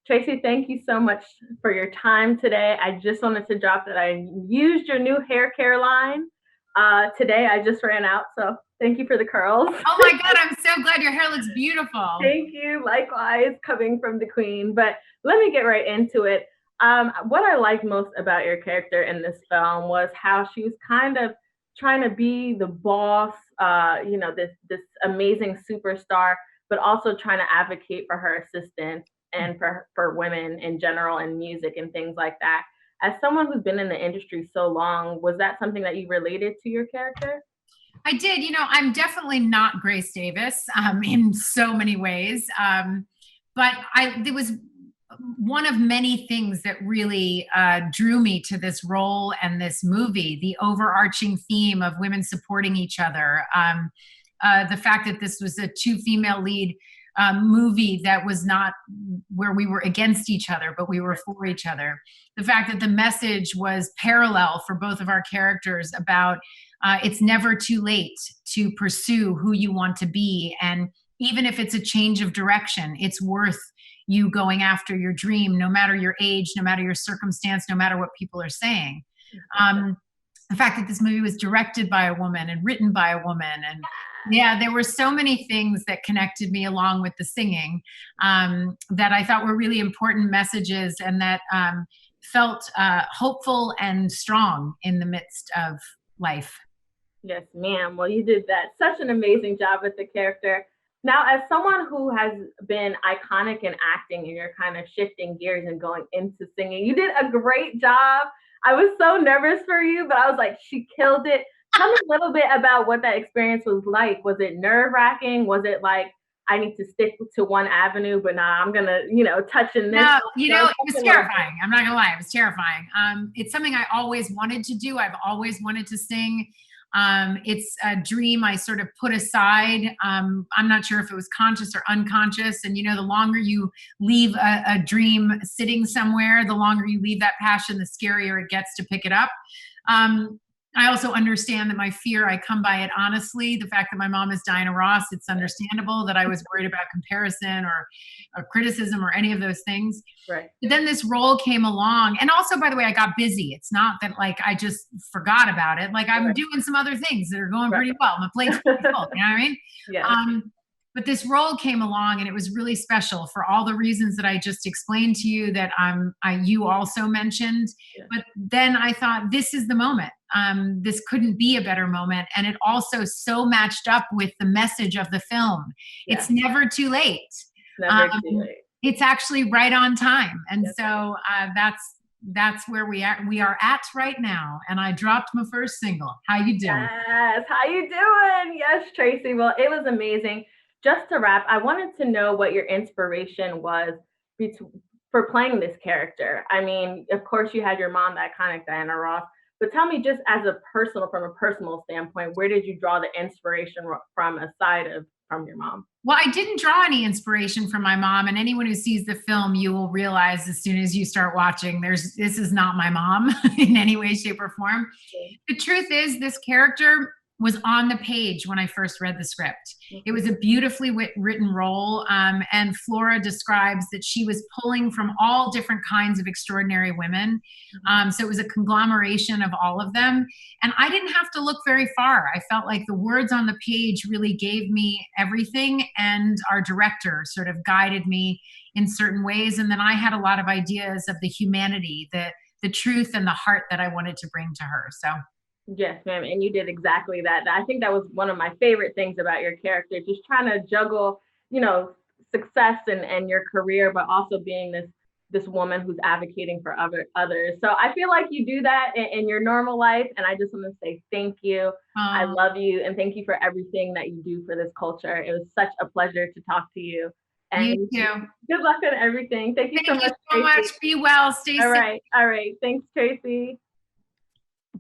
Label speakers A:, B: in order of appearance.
A: Tracee, thank you so much for your time today. I just wanted to drop that I used your new hair care line today. I just ran out, so thank you for the curls.
B: Oh my God, I'm so glad your hair looks beautiful.
A: Thank you. Likewise, coming from the queen. But let me get right into it. What I liked most about your character in this film was how she was kind of trying to be the boss, this amazing superstar, but also trying to advocate for her assistants and for women in general and music and things like that. As someone who's been in the industry so long, was that something that you related to your character?
B: I did. I'm definitely not Grace Davis in so many ways. But there was one of many things that really drew me to this role and this movie, the overarching theme of women supporting each other. The fact that this was a two female lead movie that was not where we were against each other, but we were for each other. The fact that the message was parallel for both of our characters about it's never too late to pursue who you want to be. And even if it's a change of direction, it's worth you going after your dream, no matter your age, no matter your circumstance, no matter what people are saying. The fact that this movie was directed by a woman and written by a woman, and yeah, there were so many things that connected me along with the singing that I thought were really important messages and that felt hopeful and strong in the midst of life.
A: Yes, ma'am. Well, you did that. Such an amazing job with the character. Now, as someone who has been iconic in acting and you're kind of shifting gears and going into singing, you did a great job. I was so nervous for you, but I was like, she killed it. Tell me a little bit about what that experience was like. Was it nerve wracking? Was it like, I need to stick to one avenue, but now I'm gonna, touch in this?
B: No, it was terrifying. I'm not gonna lie, it was terrifying. It's something I always wanted to do. I've always wanted to sing. It's a dream I sort of put aside. I'm not sure if it was conscious or unconscious. And the longer you leave a dream sitting somewhere, the longer you leave that passion, the scarier it gets to pick it up. I also understand that my fear, I come by it honestly. The fact that my mom is Diana Ross, it's understandable that I was worried about comparison or criticism or any of those things.
A: Right.
B: But then this role came along. And also, by the way, I got busy. It's not that like I just forgot about it. Like I'm doing some other things that are going pretty well. My plate's pretty full, you know what I mean?
A: Yeah.
B: But this role came along and it was really special for all the reasons that I just explained to you that you also mentioned. Yeah. But then I thought, this is the moment. This couldn't be a better moment. And it also so matched up with the message of the film. Yeah. It's never too late.
A: Never too late.
B: It's actually right on time. And so that's where we are at right now. And I dropped my first single. How you doing?
A: Yes, how you doing? Yes, Tracee. Well, it was amazing. Just to wrap, I wanted to know what your inspiration was for playing this character. I mean, of course, you had your mom, the iconic Diana Ross, but tell me just from a personal standpoint, where did you draw the inspiration from aside from your mom?
B: Well, I didn't draw any inspiration from my mom, and anyone who sees the film, you will realize as soon as you start watching, this is not my mom in any way, shape, or form. Okay. The truth is, this character was on the page when I first read the script. It was a beautifully written role, and Flora describes that she was pulling from all different kinds of extraordinary women. So it was a conglomeration of all of them. And I didn't have to look very far. I felt like the words on the page really gave me everything, and our director sort of guided me in certain ways. And then I had a lot of ideas of the humanity, the truth and the heart that I wanted to bring to her. So.
A: Yes, ma'am. And you did exactly that. I think that was one of my favorite things about your character, just trying to juggle, success and your career, but also being this woman who's advocating for others. So I feel like you do that in your normal life. And I just want to say thank you. I love you. And thank you for everything that you do for this culture. It was such a pleasure to talk to you. And
B: you too.
A: Good luck on everything. Thank you so much.
B: Thank you so much. Be well. Stay safe.
A: All right. Thanks, Tracee.